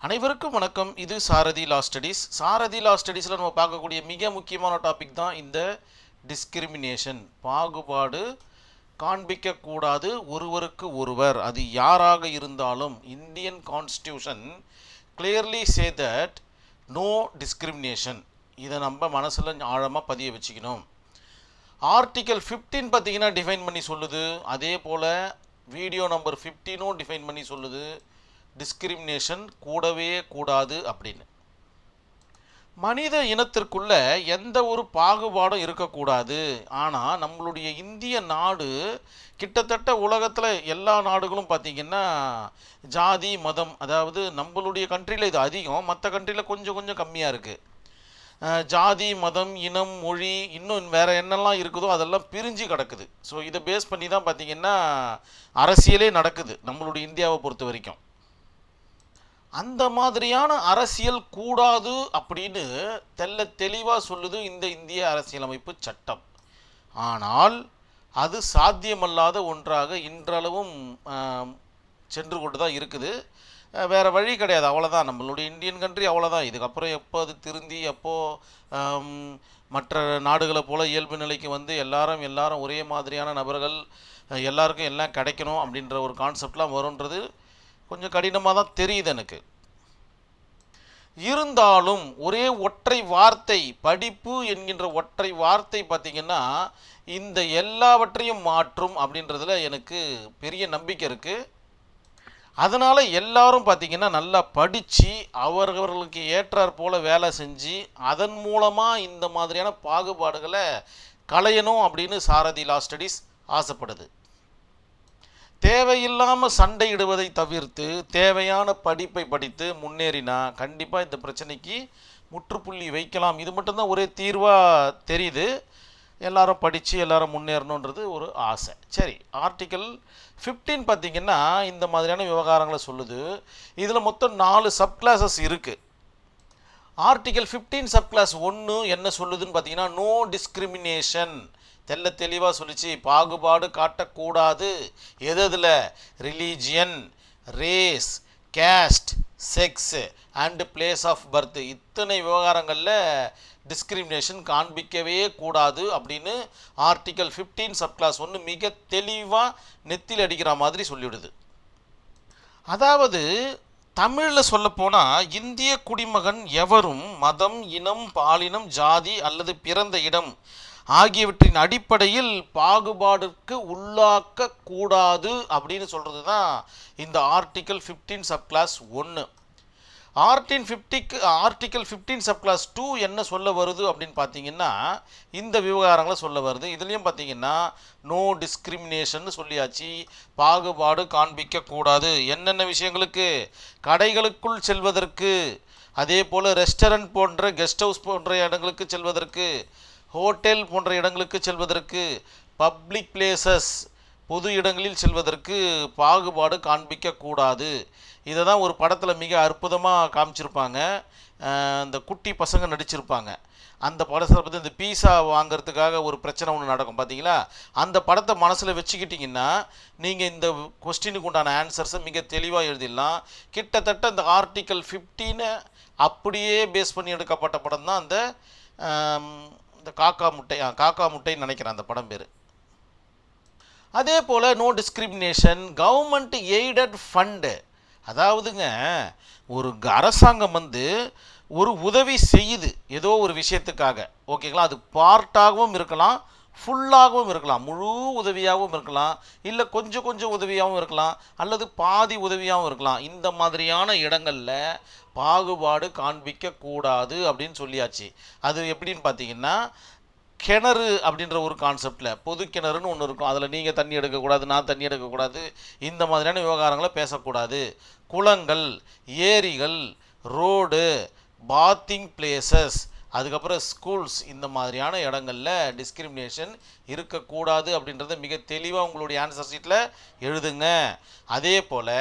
அனைவருக்கும் வணக்கம். இது சாரதி லா ஸ்டடீஸ். சாரதி லா ஸ்டடீஸில் நம்ம பார்க்கக்கூடிய மிக முக்கியமான டாபிக் தான் இந்த டிஸ்கிரிமினேஷன், பாகுபாடு காண்பிக்கக்கூடாது ஒருவருக்கு ஒருவர். அது யாராக இருந்தாலும் Indian constitution clearly say that no discrimination. இதை நம்ம மனசில் ஆழமாக பதிய வச்சுக்கணும். ஆர்டிக்கல் 15 பார்த்தீங்கன்னா டிஃபைன் பண்ணி சொல்லுது. அதே போல் வீடியோ நம்பர் 15 டிஃபைன் பண்ணி சொல்லுது டிஸ்கிரிமினேஷன் கூடவே கூடாது அப்படின்னு. மனித இனத்திற்குள்ள எந்த ஒரு பாகுபாடும் இருக்கக்கூடாது. ஆனால் நம்மளுடைய இந்திய நாடு கிட்டத்தட்ட உலகத்தில் எல்லா நாடுகளும் பார்த்திங்கன்னா ஜாதி மதம், அதாவது நம்மளுடைய கண்ட்ரியில் இது அதிகம், மற்ற கண்ட்ரியில் கொஞ்சம் கொஞ்சம் கம்மியாக இருக்குது. ஜாதி மதம் இனம் மொழி இன்னும் வேறு என்னெல்லாம் இருக்குதோ அதெல்லாம் பிரிஞ்சு கிடக்குது. ஸோ இதை பேஸ் பண்ணி தான் பார்த்திங்கன்னா அரசியலே நடக்குது நம்மளுடைய இந்தியாவை பொறுத்த வரைக்கும். அந்த மாதிரியான அரசியல் கூடாது அப்படின்னு தெளிவாக சொல்லுது இந்த இந்திய அரசியலமைப்பு சட்டம். ஆனால் அது சாத்தியமல்லாத ஒன்றாக இன்றளவும் சென்று கொண்டு தான் இருக்குது. வேறு வழி கிடையாது, அவ்வளோதான். நம்மளுடைய இந்தியன் கண்ட்ரி அவ்வளோதான். இதுக்கப்புறம் எப்போ அது திருந்தி அப்போது மற்ற நாடுகளை போல் இயல்பு நிலைக்கு வந்து எல்லாரும் ஒரே மாதிரியான நபர்கள், எல்லாருக்கும் எல்லாம் கிடைக்கணும் அப்படின்ற ஒரு கான்செப்ட்லாம் வரும்ன்றது கொஞ்சம் கடினமாக தான் தெரியுது எனக்கு. இருந்தாலும் ஒரே ஒற்றை வார்த்தை, படிப்பு என்கின்ற ஒற்றை வார்த்தை பார்த்திங்கன்னா இந்த எல்லாவற்றையும் மாற்றும் அப்படின்றதுல எனக்கு பெரிய நம்பிக்கை இருக்குது. அதனால் எல்லாரும் பார்த்திங்கன்னா நல்லா படித்து அவர்களுக்கு ஏற்றாற் போல் வேலை செஞ்சு அதன் மூலமாக இந்த மாதிரியான பாகுபாடுகளை களையணும் அப்படின்னு சாரதி லா ஸ்டடீஸ் ஆசைப்படுது. தேவையில்லாமல் சண்டையிடுவதை தவிர்த்து தேவையான படிப்பை படித்து முன்னேறினா கண்டிப்பாக இந்த பிரச்சனைக்கு முற்றுப்புள்ளி வைக்கலாம். இது மட்டும்தான் ஒரே தீர்வாக தெரியுது. எல்லாரும் படித்து எல்லாரும் முன்னேறணுன்றது ஒரு ஆசை. சரி, ஆர்டிக்கல் 15 பார்த்திங்கன்னா இந்த மாதிரியான விவகாரங்களை சொல்லுது. இதில் மொத்தம் 4 சப் கிளாஸஸ் இருக்குது. ஆர்டிக்கல் 15 சப் கிளாஸ் 1 என்ன சொல்லுதுன்னு பார்த்தீங்கன்னா நோ டிஸ்கிரிமினேஷன். தெளிவாக சொல்லிச்சு, பாகுபாடு காட்டக்கூடாது. எதில்? Religion, race, caste, sex and place of birth. இத்தனை விவகாரங்களில் டிஸ்கிரிமினேஷன் காண்பிக்கவே கூடாது அப்படின்னு ஆர்டிக்கல் 15 சப் கிளாஸ் 1 மிக தெளிவாக நெத்தியில் அடிக்கிற மாதிரி சொல்லிவிடுது. அதாவது தமிழில் சொல்லப்போனால் இந்திய குடிமகன் எவரும் மதம், இனம், பாலினம், ஜாதி அல்லது பிறந்த இடம் ஆகியவற்றின் அடிப்படையில் பாகுபாடுக்கு உள்ளாக்க கூடாது அப்படின்னு சொல்கிறது தான் இந்த article 15 sub clause 1. Article 15 sub clause 2 என்ன சொல்ல வருது அப்படின்னு பார்த்தீங்கன்னா இந்த விவகாரங்களை சொல்ல வருது. இதுலேயும் பார்த்தீங்கன்னா நோ டிஸ்கிரிமினேஷன் சொல்லியாச்சு. பாகுபாடு காண்பிக்கக்கூடாது. என்னென்ன விஷயங்களுக்கு? கடைகளுக்குள் செல்வதற்கு, அதே போல் ரெஸ்டாரண்ட் போன்ற கெஸ்ட் ஹவுஸ் போன்ற இடங்களுக்கு செல்வதற்கு, ஹோட்டல் போன்ற இடங்களுக்கு செல்வதற்கு, பப்ளிக் பிளேசஸ் பொது இடங்களில் செல்வதற்கு பாகுபாடு காண்பிக்கக்கூடாது. இதை தான் ஒரு படத்தில் மிக அற்புதமாக காமிச்சிருப்பாங்க. இந்த குட்டி பசங்க நடிச்சிருப்பாங்க. அந்த படத்தில் பார்த்து இந்த பீஸா வாங்கிறதுக்காக ஒரு பிரச்சனை ஒன்று நடக்கும் பார்த்தீங்களா? அந்த படத்தை மனசில் வச்சுக்கிட்டிங்கன்னா நீங்கள் இந்த கொஸ்டினுக்கு உண்டான ஆன்சர்ஸை மிக தெளிவாக எழுதிடலாம். கிட்டத்தட்ட இந்த ஆர்டிக்கல் 15 அப்படியே பேஸ் பண்ணி எடுக்கப்பட்ட படம் தான் அந்த காக்கா முட்டைன்னு நினைக்கிறேன் அந்த படம் பேர். அதே போல் no discrimination government aided fund. அதாவதுங்க ஒரு அரசாங்கம் வந்து ஒரு உதவி செய்யுது ஏதோ ஒரு விஷயத்துக்காக, ஓகேங்களா? அது பார்ட்டாகவும் இருக்கலாம், ஃபுல்லாகவும் இருக்கலாம், முழு உதவியாகவும் இருக்கலாம், இல்லை கொஞ்சம் உதவியாகவும் இருக்கலாம், அல்லது பாதி உதவியாகவும் இருக்கலாம். இந்த மாதிரியான இடங்களில் பாகுபாடு காண்பிக்கக்கூடாது அப்படின்னு சொல்லியாச்சு. அது எப்படின்னு பார்த்தீங்கன்னா கிணறு அப்படின்ற ஒரு கான்செப்டில் பொது கிணறுன்னு ஒன்று இருக்கும். அதில் நீங்கள் தண்ணி எடுக்கக்கூடாது, நான் தண்ணி எடுக்கக்கூடாது, இந்த மாதிரியான விவகாரங்களை பேசக்கூடாது. குளங்கள், ஏரிகள், ரோடு, பாத்திங் பிளேசஸ், அதுக்கப்புறம் ஸ்கூல்ஸ், இந்த மாதிரியான இடங்களில் டிஸ்கிரிமினேஷன் இருக்கக்கூடாது அப்படின்றத மிக தெளிவாக உங்களுடைய ஆன்சர் ஷீட்டில் எழுதுங்க. அதே போல்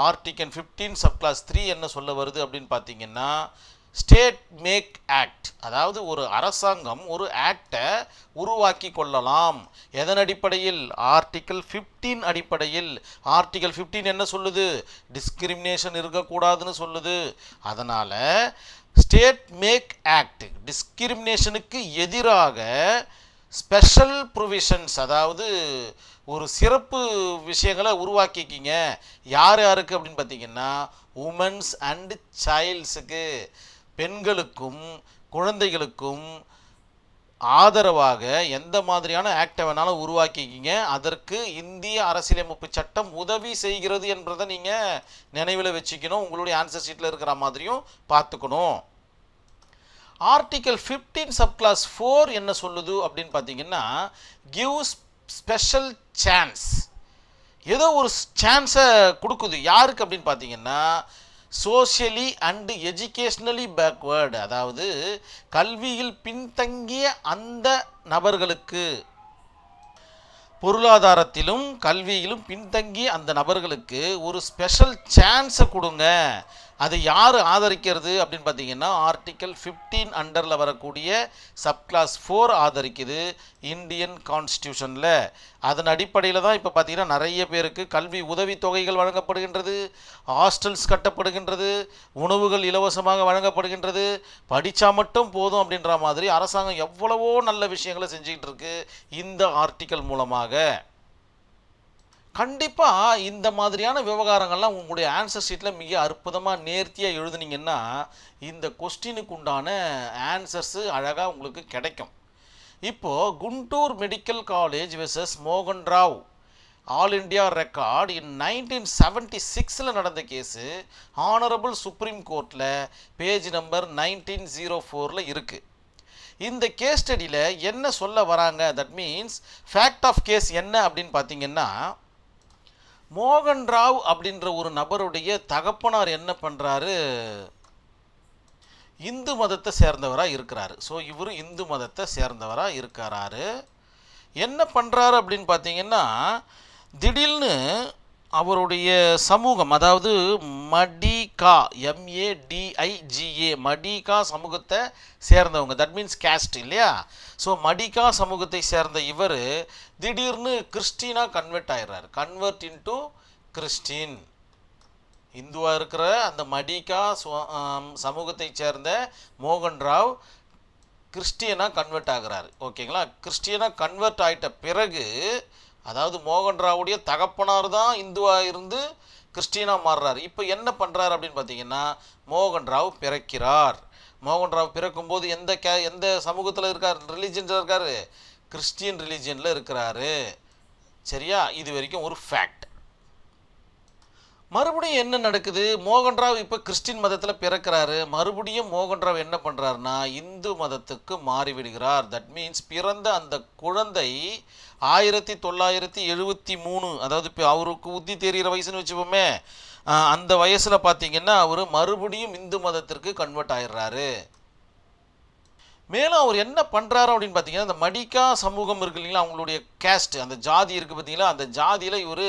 ஆர்டிக்கல் 15 சப் கிளாஸ் 3 என்ன சொல்ல வருது அப்படின்னு பார்த்தீங்கன்னா ஸ்டேட் மேக் ஆக்ட், அதாவது ஒரு அரசாங்கம் ஒரு ஆக்டை உருவாக்கி கொள்ளலாம். எதன் அடிப்படையில்? ஆர்டிகல் 15 அடிப்படையில். ஆர்டிகல் 15 என்ன சொல்லுது? டிஸ்கிரிமினேஷன் இருக்கக்கூடாதுன்னு சொல்லுது. அதனால் ஸ்டேட் மேக் ஆக்ட் டிஸ்கிரிமினேஷனுக்கு எதிராக ஸ்பெஷல் ப்ரொவிஷன்ஸ், அதாவது ஒரு சிறப்பு விஷயங்களை உருவாக்கிக்கிங்க. யார் யாருக்கு அப்படின்னு பார்த்தீங்கன்னா உமன்ஸ் அண்ட் சைல்ட்ஸுக்கு, பெண்களுக்கும் குழந்தைகளுக்கும் ஆதரவாக எந்த மாதிரியான ஆக்டை வேணாலும் உருவாக்கிக்கிங்க. அதற்கு இந்திய அரசியலமைப்பு சட்டம் உதவி செய்கிறது என்பதை நீங்கள் நினைவில் வச்சுக்கணும். உங்களுடைய ஆன்சர் ஷீட்டில் இருக்கிற மாதிரியும் பார்த்துக்கணும். ஆர்டிகல் 15 சப்கிளாஸ் 4 என்ன சொல்லுது அப்படின்னு பார்த்தீங்கன்னா கிவ்ஸ் ஸ்பெஷல் சான்ஸ், ஏதோ ஒரு சான்ஸை கொடுக்குது. யாருக்கு அப்படின்னு பார்த்தீங்கன்னா சோஷியலி அண்ட் எஜுகேஷ்னலி பேக்வேர்டு, அதாவது கல்வியில் பின்தங்கிய அந்த நபர்களுக்கு, பொருளாதாரத்திலும் கல்வியிலும் பின்தங்கிய அந்த நபர்களுக்கு ஒரு ஸ்பெஷல் சான்ஸை கொடுங்க. அது யார் ஆதரிக்கிறது அப்படின்னு பார்த்தீங்கன்னா ஆர்டிகல் 15 அண்டரில் வரக்கூடிய சப்கிளாஸ் 4 ஆதரிக்குது இந்தியன் கான்ஸ்டியூஷனில். அதன் அடிப்படையில் தான் இப்போ பார்த்தீங்கன்னா நிறைய பேருக்கு கல்வி உதவித்தொகைகள் வழங்கப்படுகின்றது, ஹாஸ்டல்ஸ் கட்டப்படுகின்றது, உணவுகள் இலவசமாக வழங்கப்படுகின்றது. படித்தா மட்டும் போதும் அப்படின்ற மாதிரி அரசாங்கம் எவ்வளவோ நல்ல விஷயங்களை செஞ்சுக்கிட்டு இருக்கு இந்த ஆர்டிக்கல் மூலமாக. கண்டிப்பாக இந்த மாதிரியான விவகாரங்கள்லாம் உங்களுடைய ஆன்சர் ஷீட்டில் மிக அற்புதமாக நேர்த்தியாக எழுதுனீங்கன்னா இந்த கொஸ்டினுக்கு உண்டான ஆன்சர்ஸு அழகாக உங்களுக்கு கிடைக்கும். இப்போது குண்டூர் மெடிக்கல் காலேஜ் வெர்சஸ் மோகன் Rao all India record in 1976 நடந்த கேஸு ஆனரபிள் சுப்ரீம் கோர்ட்டில் பேஜ் நம்பர் 1904 இருக்குது. இந்த கேஸ் ஸ்டடியில் என்ன சொல்ல வராங்க, that means fact of case என்ன அப்படின்னு பார்த்தீங்கன்னா மோகன் ராவ் அப்படின்ற ஒரு நபருடைய தகப்பனார் என்ன பண்ணுறாரு, இந்து மதத்தை சேர்ந்தவராக இருக்கிறாரு. ஸோ இவர் இந்து மதத்தை சேர்ந்தவராக இருக்கிறாரு. என்ன பண்ணுறாரு அப்படின்னு பார்த்தீங்கன்னா திடீர்னு அவருடைய சமூகம், அதாவது மடிகா MADIGA மடிகா சமூகத்தை சேர்ந்தவங்க, தட் மீன்ஸ் கேஸ்ட் இல்லையா. ஸோ மடிகா சமூகத்தை சேர்ந்த இவர் திடீர்னு கிறிஸ்டினாக கன்வெர்ட் ஆகிடுறாரு. Convert into Christian. இந்துவாக இருக்கிற அந்த மடிகா சமூகத்தை சேர்ந்த மோகன் ராவ் கிறிஸ்டியனாக கன்வெர்ட் ஆகிறாரு. ஓகேங்களா. கிறிஸ்டியனாக கன்வெர்ட் ஆகிட்ட பிறகு, அதாவது மோகன் ராவுடைய தகப்பனார் தான் இந்துவாக இருந்து கிறிஸ்டியனாக மாறுறாரு. இப்போ என்ன பண்ணுறாரு அப்படின்னு பார்த்தீங்கன்னா மோகன் ராவ் பிறக்கிறார். மோகன் ராவ் பிறக்கும்போது எந்த சமூகத்தில் இருக்கார், ரிலீஜியன்ஸில் இருக்கார், கிறிஸ்டியன் ரிலீஜியனில் இருக்கிறாரு. சரியா, இது வரைக்கும் ஒரு ஃபேக்ட். மறுபடியும் என்ன நடக்குது, மோகன் ராவ் இப்போ கிறிஸ்டின் மதத்தில் பிறக்கிறாரு. மறுபடியும் மோகன் ராவ் என்ன பண்ணுறாருன்னா இந்து மதத்துக்கு மாறிவிடுகிறார். தட் மீன்ஸ் பிறந்த அந்த குழந்தை 1973, அதாவது இப்போ அவருக்கு புத்தி தெரிகிற வயசுன்னு வச்சுப்போமே, அந்த வயசில் பார்த்தீங்கன்னா அவர் மறுபடியும் இந்து மதத்திற்கு கன்வெர்ட் ஆயிடுறாரு. மேலும் அவர் என்ன பண்ணுறாரு அப்படின்னு பார்த்தீங்கன்னா அந்த மடிகா சமூகம் இருக்கு இல்லைங்களா, அவங்களுடைய கேஸ்ட், அந்த ஜாதி இருக்குது பார்த்தீங்களா, அந்த ஜாதியில் இவர்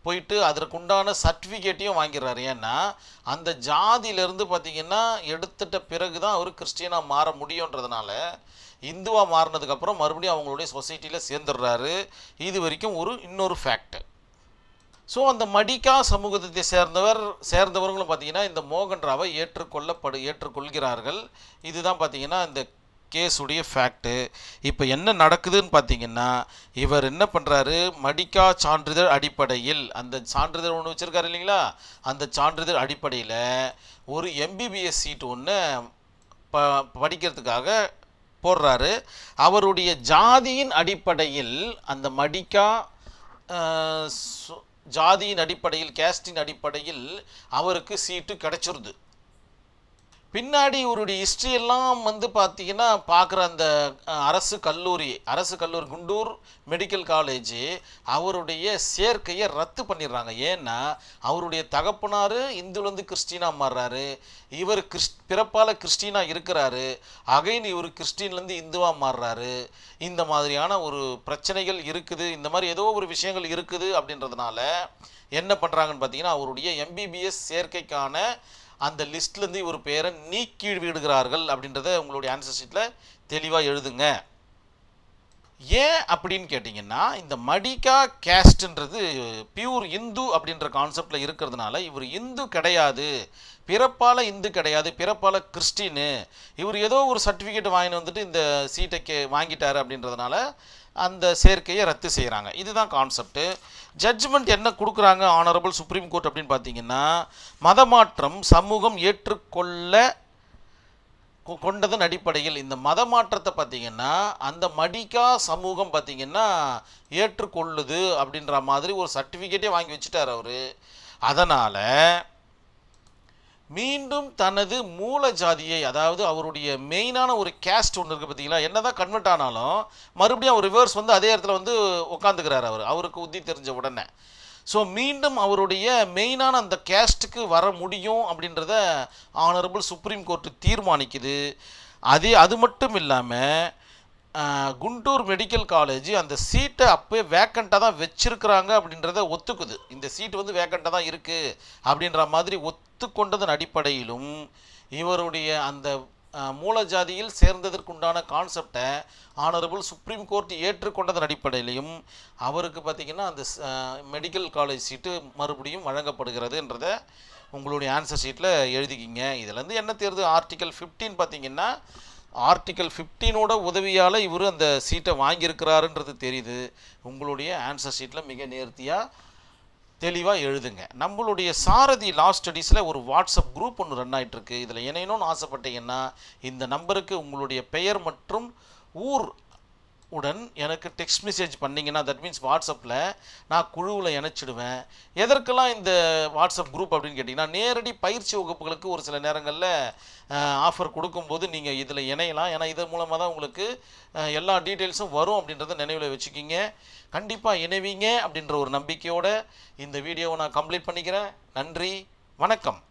போயிட்டு அதற்குண்டான சர்டிஃபிகேட்டையும் வாங்கிடுறாரு. ஏன்னா அந்த ஜாதியிலேருந்து பார்த்தீங்கன்னா எடுத்துட்ட பிறகு தான் அவர் கிறிஸ்டியனாக மாற முடியுன்றதுனால இந்துவாக மாறினதுக்கப்புறம் மறுபடியும் அவங்களுடைய சொசைட்டியில் சேர்ந்துடுறாரு. இது வரைக்கும் இன்னொரு ஃபேக்ட். ஸோ அந்த மடிகா சமூகத்தை சேர்ந்தவர்களும் பார்த்தீங்கன்னா இந்த மோகன் ராவை ஏற்றுக்கொள்கிறார்கள். இதுதான் பார்த்தீங்கன்னா இந்த கேஸுடைய ஃபேக்ட்டு. இப்போ என்ன நடக்குதுன்னு பார்த்தீங்கன்னா இவர் என்ன பண்ணுறாரு, மடிகா சான்றிதழ் அடிப்படையில், அந்த சான்றிதழ் ஒன்று வச்சுருக்காரு இல்லைங்களா, அந்த சான்றிதழ் அடிப்படையில் ஒரு MBBS சீட் ஒன்று படிக்கிறதுக்காக போடுறாரு. அவருடைய ஜாதியின் அடிப்படையில், அந்த மடிகா ஜாதியின் அடிப்படையில், கேஸ்டின் அடிப்படையில் அவருக்கு சீட்டு கிடைச்சிருது. பின்னாடி இவருடைய ஹிஸ்ட்ரியெல்லாம் பார்த்தீங்கன்னா பார்க்குற அந்த அரசு கல்லூரி குண்டூர் மெடிக்கல் காலேஜ் அவருடைய சேர்க்கையை ரத்து பண்ணிடுறாங்க. ஏன்னா அவருடைய தகப்பனார் இந்துலேருந்து கிறிஸ்டினாக மாறுறாரு, இவர் பிறப்பால் கிறிஸ்டினாக இருக்கிறாரு, அகைன் இவர் கிறிஸ்டின்லேருந்து இந்துவாக மாறுறாரு. இந்த மாதிரியான ஒரு பிரச்சனைகள் இருக்குது, இந்த மாதிரி ஏதோ ஒரு விஷயங்கள் இருக்குது. அப்படின்றதுனால என்ன பண்ணுறாங்கன்னு பார்த்தீங்கன்னா அவருடைய MBBS சேர்க்கைக்கான அந்த லிஸ்ட்லேருந்து இவர் பேரை நீக்கி விடுகிறார்கள் அப்படின்றத உங்களுடைய ஆன்சர் ஷீட்டில் தெளிவாக எழுதுங்க. ஏன் அப்படின்னு கேட்டிங்கன்னா, இந்த மடிகா கேஸ்ட்ன்றது பியூர் இந்து அப்படின்ற கான்செப்டில் இருக்கிறதுனால இவர் இந்து கிடையாது, பிறப்பால் இந்து கிடையாது, பிறப்பால் கிறிஸ்டின்னு, இவர் ஏதோ ஒரு சர்டிஃபிகேட் வாங்கிட்டு வந்துட்டு இந்த சீட்டை வாங்கிட்டார் அப்படின்றதுனால அந்த சேர்க்கையை ரத்து செய்கிறாங்க. இதுதான் கான்செப்ட்டு. ஜட்ஜ்மெண்ட் என்ன கொடுக்குறாங்க ஆனரபிள் சுப்ரீம் கோர்ட் அப்படின்னு பார்த்தீங்கன்னா, மதமாற்றம் சமூகம் ஏற்றுக்கொள்ள கொண்டதன் அடிப்படையில் இந்த மத மாற்றத்தை பார்த்தீங்கன்னா அந்த மடிகா சமூகம் பார்த்தீங்கன்னா ஏற்றுக்கொள்ளுது அப்படின்ற மாதிரி ஒரு சர்டிஃபிகேட்டே வாங்கி வச்சுட்டார் அவர். அதனால் மீண்டும் தனது மூல ஜாதியை, அதாவது அவருடைய மெயினான ஒரு கேஸ்ட் ஒன்று இருக்குது பார்த்தீங்களா, என்ன தான் கன்வெர்ட் ஆனாலும் மறுபடியும் அவர் ரிவர்ஸ் வந்து அதே இடத்துல வந்து உட்காந்துக்கிறார் அவருக்கு உத்தி தெரிஞ்ச உடனே. ஸோ மீண்டும் அவருடைய மெயினான அந்த கேஸ்ட்டுக்கு வர முடியும் அப்படின்றத ஆனரபிள் சுப்ரீம் கோர்ட்டு தீர்மானிக்குது. அது மட்டும் இல்லாமல் குண்டூர் மெடிக்கல் காலேஜ் அந்த சீட்டை அப்போயே வேக்கண்ட்டாக தான் வச்சுருக்கிறாங்க அப்படின்றத ஒத்துக்குது. இந்த சீட்டு வந்து வேக்கண்ட்டாக தான் இருக்குது அப்படின்ற மாதிரி ஒத்துக்கொண்டதன் அடிப்படையிலும் இவருடைய அந்த மூலஜாதியில் சேர்ந்ததற்குண்டான கான்செப்டை ஆனரபிள் சுப்ரீம் கோர்ட் ஏற்றுக்கொண்டதன் அடிப்படையிலையும் அவருக்கு பார்த்திங்கன்னா அந்த மெடிக்கல் காலேஜ் சீட்டு மறுபடியும் வழங்கப்படுகிறதுன்றதை உங்களுடைய ஆன்சர் ஷீட்டில் எழுதிக்கிங்க. இதிலேருந்து என்ன தெரியுது, ஆர்டிக்கல் 15 பார்த்திங்கன்னா ஆர்டிக்கல் 15ஓட உதவியால் இவர் அந்த சீட்டை வாங்கியிருக்கிறாருன்றது தெரியுது. உங்களுடைய ஆன்சர் ஷீட்டில் மிக நேர்த்தியாக தெளிவாக எழுதுங்க. நம்மளுடைய சாரதி லா ஸ்டடீஸில் ஒரு வாட்ஸ்அப் குரூப் ஒன்று ரன் ஆகிட்டுருக்கு. இதில் இணையணும்னு ஆசைப்பட்டீங்கன்னா இந்த நம்பருக்கு உங்களுடைய பெயர் மற்றும் ஊர் உடன் எனக்கு டெக்ஸ்ட் மெசேஜ் பண்ணிங்கன்னா, தட் மீன்ஸ் வாட்ஸ்அப்பில் நான் குழுவில் இணைச்சிடுவேன். எதற்கெல்லாம் இந்த வாட்ஸ்அப் குரூப் அப்படின்னு கேட்டிங்கன்னா, நேரடி பயிற்சி வகுப்புகளுக்கு ஒரு சில நேரங்களில் ஆஃபர் கொடுக்கும்போது நீங்கள் இதில் இணையலாம். ஏன்னா இதன் மூலமாக தான் உங்களுக்கு எல்லா டீட்டெயில்ஸும் வரும் அப்படின்றத நினைவில் வச்சுக்கிங்க. கண்டிப்பாக இணைவீங்க அப்படின்ற ஒரு நம்பிக்கையோடு இந்த வீடியோவை நான் கம்ப்ளீட் பண்ணிக்கிறேன். நன்றி, வணக்கம்.